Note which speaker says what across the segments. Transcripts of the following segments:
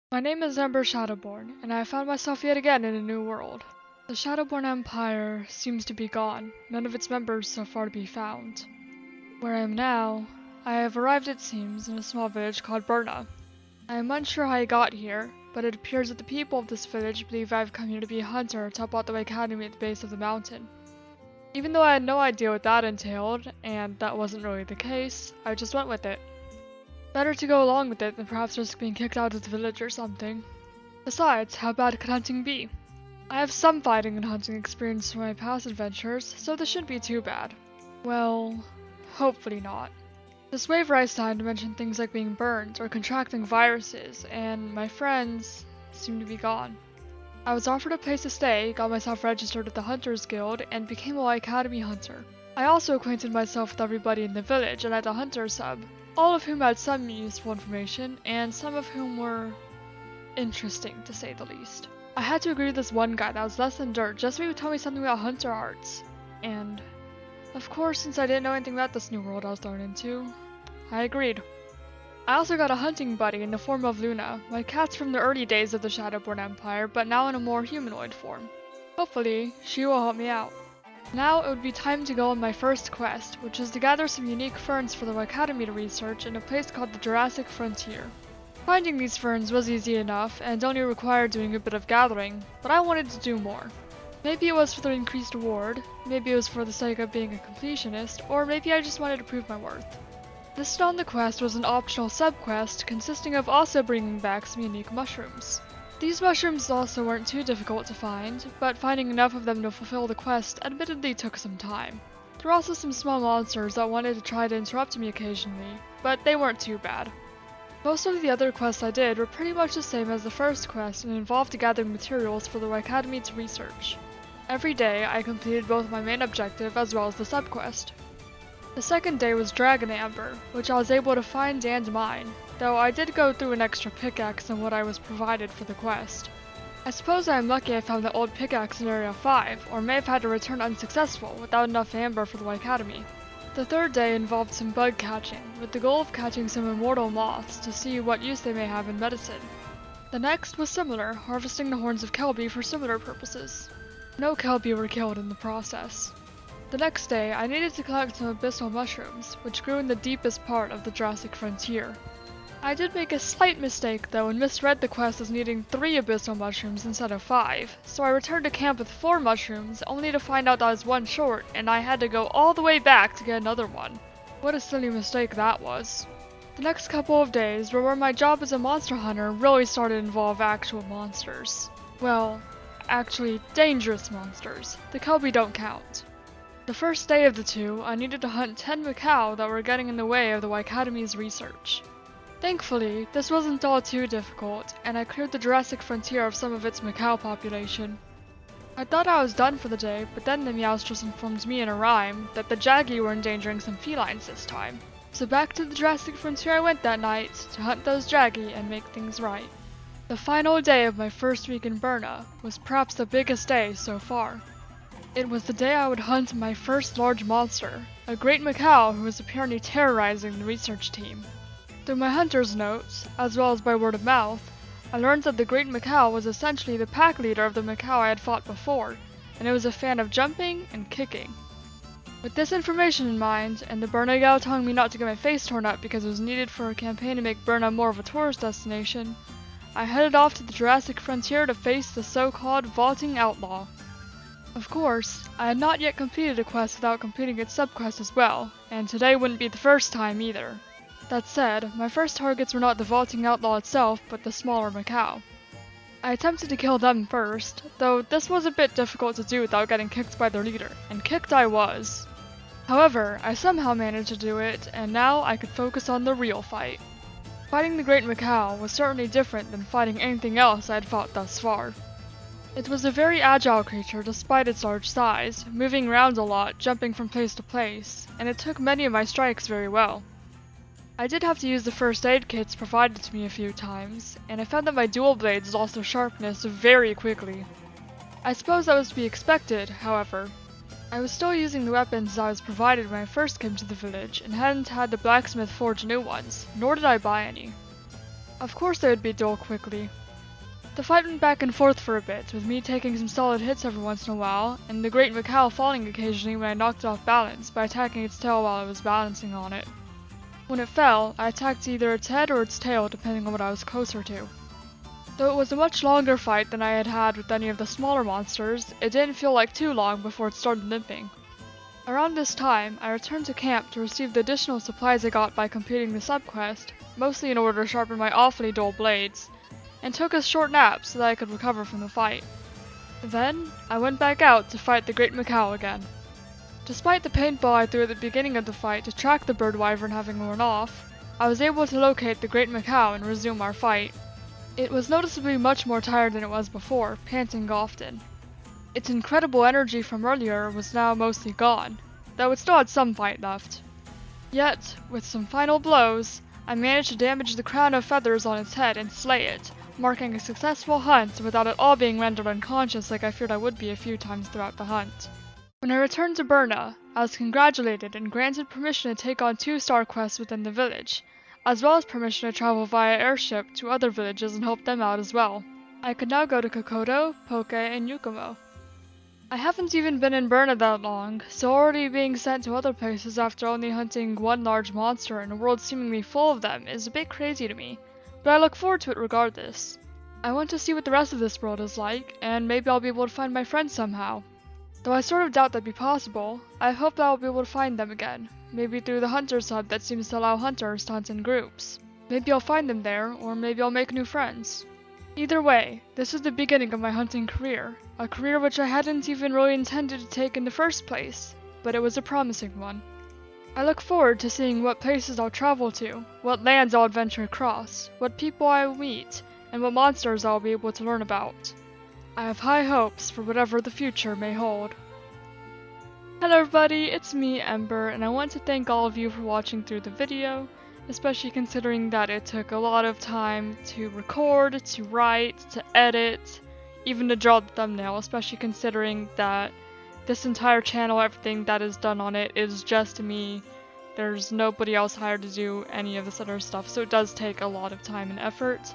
Speaker 1: My name is Ember Shadowborn, and I have found myself yet again in a new world. The Shadowborn Empire seems to be gone, none of its members so far to be found. Where I am now, I have arrived, it seems, in a small village called Burna. I am unsure how I got here, but it appears that the people of this village believe I have come here to be a hunter to help out the Wycademy at the base of the mountain. Even though I had no idea what that entailed, and that wasn't really the case, I just went with it. Better to go along with it than perhaps risk being kicked out of the village or something. Besides, how bad could hunting be? I have some fighting and hunting experience from my past adventures, so this shouldn't be too bad. Well, hopefully not. This waiver I signed mentioned things like being burned or contracting viruses, and my friends seem to be gone. I was offered a place to stay, got myself registered at the Hunters Guild, and became a Wycademy hunter. I also acquainted myself with everybody in the village and at the Hunter Sub, all of whom had some useful information, and some of whom were interesting, to say the least. I had to agree with this one guy that was less than dirt just so he would tell me something about hunter arts. And, of course, since I didn't know anything about this new world I was thrown into, I agreed. I also got a hunting buddy in the form of Luna, my cat from the early days of the Shadowborn Empire, but now in a more humanoid form. Hopefully, she will help me out. Now it would be time to go on my first quest, which is to gather some unique ferns for the Wycademy to research in a place called the Jurassic Frontier. Finding these ferns was easy enough and only required doing a bit of gathering, but I wanted to do more. Maybe it was for the increased reward, maybe it was for the sake of being a completionist, or maybe I just wanted to prove my worth. Listed on the quest was an optional sub-quest consisting of also bringing back some unique mushrooms. These mushrooms also weren't too difficult to find, but finding enough of them to fulfill the quest admittedly took some time. There were also some small monsters that wanted to try to interrupt me occasionally, but they weren't too bad. Most of the other quests I did were pretty much the same as the first quest and involved gathering materials for the Wycademy to research. Every day I completed both my main objective as well as the sub-quest. The second day was Dragon Amber, which I was able to find and mine, though I did go through an extra pickaxe than what I was provided for the quest. I suppose I am lucky I found the old pickaxe in Area 5, or may have had to return unsuccessful without enough amber for the Wycademy. The third day involved some bug catching, with the goal of catching some immortal moths to see what use they may have in medicine. The next was similar, harvesting the horns of Kelby for similar purposes. No Kelby were killed in the process. The next day, I needed to collect some abyssal mushrooms, which grew in the deepest part of the Jurassic Frontier. I did make a slight mistake though and misread the quest as needing 3 abyssal mushrooms instead of 5, so I returned to camp with 4 mushrooms only to find out that I was 1 short and I had to go all the way back to get another one. What a silly mistake that was. The next couple of days were where my job as a monster hunter really started to involve actual monsters. Well, actually dangerous monsters. The Kelby don't count. The first day of the 2, I needed to hunt 10 maccao that were getting in the way of the Wycademy's research. Thankfully, this wasn't all too difficult, and I cleared the Jurassic Frontier of some of its maccao population. I thought I was done for the day, but then the Meowstress informed me in a rhyme that the Jaggy were endangering some felines this time. So back to the Jurassic Frontier I went that night to hunt those Jaggy and make things right. The final day of my first week in Burna was perhaps the biggest day so far. It was the day I would hunt my first large monster, a great maccao who was apparently terrorizing the research team. Through my hunter's notes, as well as by word of mouth, I learned that the great maccao was essentially the pack leader of the maccao I had fought before, and it was a fan of jumping and kicking. With this information in mind, and the Burna gal telling me not to get my face torn up because it was needed for a campaign to make Burna more of a tourist destination, I headed off to the Jurassic Frontier to face the so-called vaulting outlaw. Of course, I had not yet completed a quest without completing its sub-quest as well, and today wouldn't be the first time either. That said, my first targets were not the vaulting outlaw itself, but the smaller maccao. I attempted to kill them first, though this was a bit difficult to do without getting kicked by their leader, and kicked I was. However, I somehow managed to do it, and now I could focus on the real fight. Fighting the great maccao was certainly different than fighting anything else I had fought thus far. It was a very agile creature despite its large size, moving around a lot, jumping from place to place, and it took many of my strikes very well. I did have to use the first aid kits provided to me a few times, and I found that my dual blades lost their sharpness very quickly. I suppose that was to be expected, however. I was still using the weapons I was provided when I first came to the village, and hadn't had the blacksmith forge new ones, nor did I buy any. Of course they would be dull quickly. The fight went back and forth for a bit, with me taking some solid hits every once in a while, and the great maccao falling occasionally when I knocked it off balance by attacking its tail while I was balancing on it. When it fell, I attacked either its head or its tail depending on what I was closer to. Though it was a much longer fight than I had had with any of the smaller monsters, it didn't feel like too long before it started limping. Around this time, I returned to camp to receive the additional supplies I got by completing the subquest, mostly in order to sharpen my awfully dull blades, and took a short nap so that I could recover from the fight. Then, I went back out to fight the great maccao again. Despite the paintball I threw at the beginning of the fight to track the bird wyvern having run off, I was able to locate the great maccao and resume our fight. It was noticeably much more tired than it was before, panting often. Its incredible energy from earlier was now mostly gone, though it still had some fight left. Yet, with some final blows, I managed to damage the crown of feathers on its head and slay it, marking a successful hunt without it all being rendered unconscious like I feared I would be a few times throughout the hunt. When I returned to Berna, I was congratulated and granted permission to take on 2 star quests within the village, as well as permission to travel via airship to other villages and help them out as well. I could now go to Kokoto, Poke, and Yukumo. I haven't even been in Berna that long, so already being sent to other places after only hunting one large monster in a world seemingly full of them is a bit crazy to me, but I look forward to it regardless. I want to see what the rest of this world is like, and maybe I'll be able to find my friends somehow. Though I sort of doubt that'd be possible, I hope that I'll be able to find them again, maybe through the Hunters Hub that seems to allow hunters to hunt in groups. Maybe I'll find them there, or maybe I'll make new friends. Either way, this is the beginning of my hunting career, a career which I hadn't even really intended to take in the first place, but it was a promising one. I look forward to seeing what places I'll travel to, what lands I'll adventure across, what people I will meet, and what monsters I'll be able to learn about. I have high hopes for whatever the future may hold. Hello everybody, it's me, Ember, and I want to thank all of you for watching through the video, especially considering that it took a lot of time to record, to write, to edit, even to draw the thumbnail, especially considering that this entire channel, everything that is done on it is just me. There's nobody else hired to do any of this other stuff, so it does take a lot of time and effort.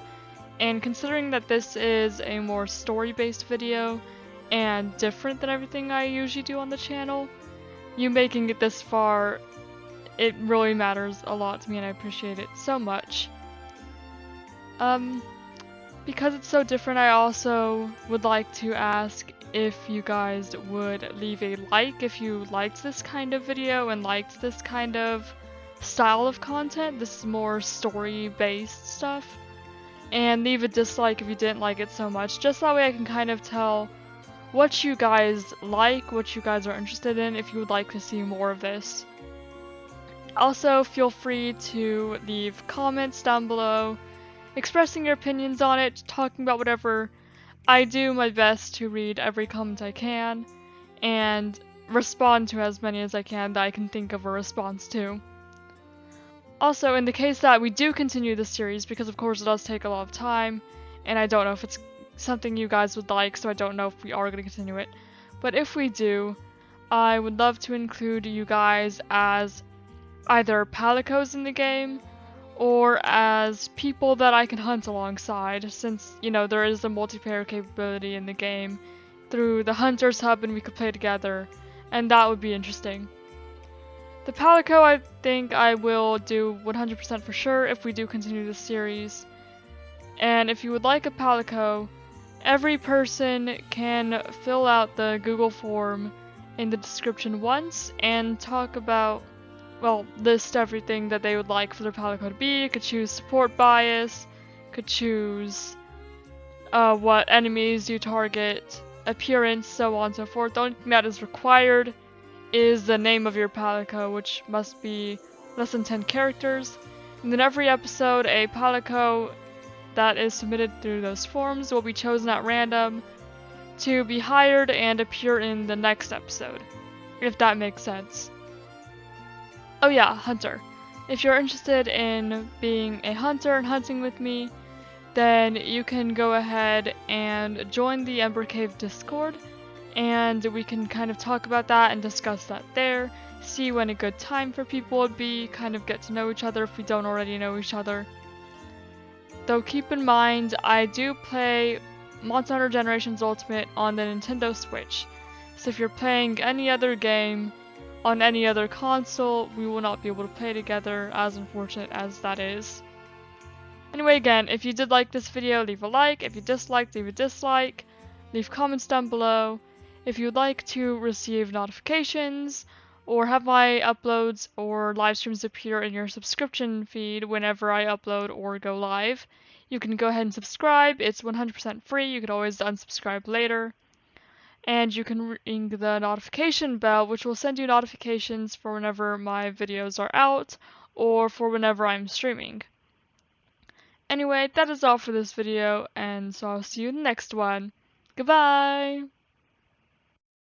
Speaker 1: And considering that this is a more story-based video and different than everything I usually do on the channel, you making it this far, it really matters a lot to me and I appreciate it so much. Because it's so different, I also would like to ask if you guys would leave a like if you liked this kind of video and liked this kind of style of content. This is more story-based stuff. And leave a dislike if you didn't like it so much, just that way I can kind of tell what you guys like, what you guys are interested in, if you would like to see more of this. Also, feel free to leave comments down below, expressing your opinions on it, talking about whatever. I do my best to read every comment I can, and respond to as many as I can that I can think of a response to. Also, in the case that we do continue this series, because of course it does take a lot of time, and I don't know if it's something you guys would like, so I don't know if we are going to continue it, but if we do, I would love to include you guys as either Palicos in the game, or as people that I can hunt alongside, since, you know, there is a multiplayer capability in the game through the Hunters Hub and we could play together, and that would be interesting. The Palico I think I will do 100% for sure if we do continue this series. And if you would like a Palico, every person can fill out the Google form in the description once and talk about, well, list everything that they would like for their Palico to be. Could choose support bias, could choose what enemies you target, appearance, so on and so forth. The only thing that is required is the name of your Palico, which must be less than 10 characters. And then every episode, a Palico that is submitted through those forms will be chosen at random to be hired and appear in the next episode, if that makes sense. Oh yeah, Hunter. If you're interested in being a hunter and hunting with me, then you can go ahead and join the Ember Cave Discord, and we can kind of talk about that and discuss that there, see when a good time for people would be, kind of get to know each other if we don't already know each other. Though keep in mind, I do play Monster Hunter Generations Ultimate on the Nintendo Switch. So if you're playing any other game on any other console, we will not be able to play together, as unfortunate as that is. Anyway, again, if you did like this video, leave a like. If you disliked, leave a dislike. Leave comments down below. If you'd like to receive notifications, or have my uploads or live streams appear in your subscription feed whenever I upload or go live, you can go ahead and subscribe. It's 100% free. You can always unsubscribe later. And you can ring the notification bell, which will send you notifications for whenever my videos are out or for whenever I'm streaming. Anyway, that is all for this video, and so I'll see you in the next one. Goodbye!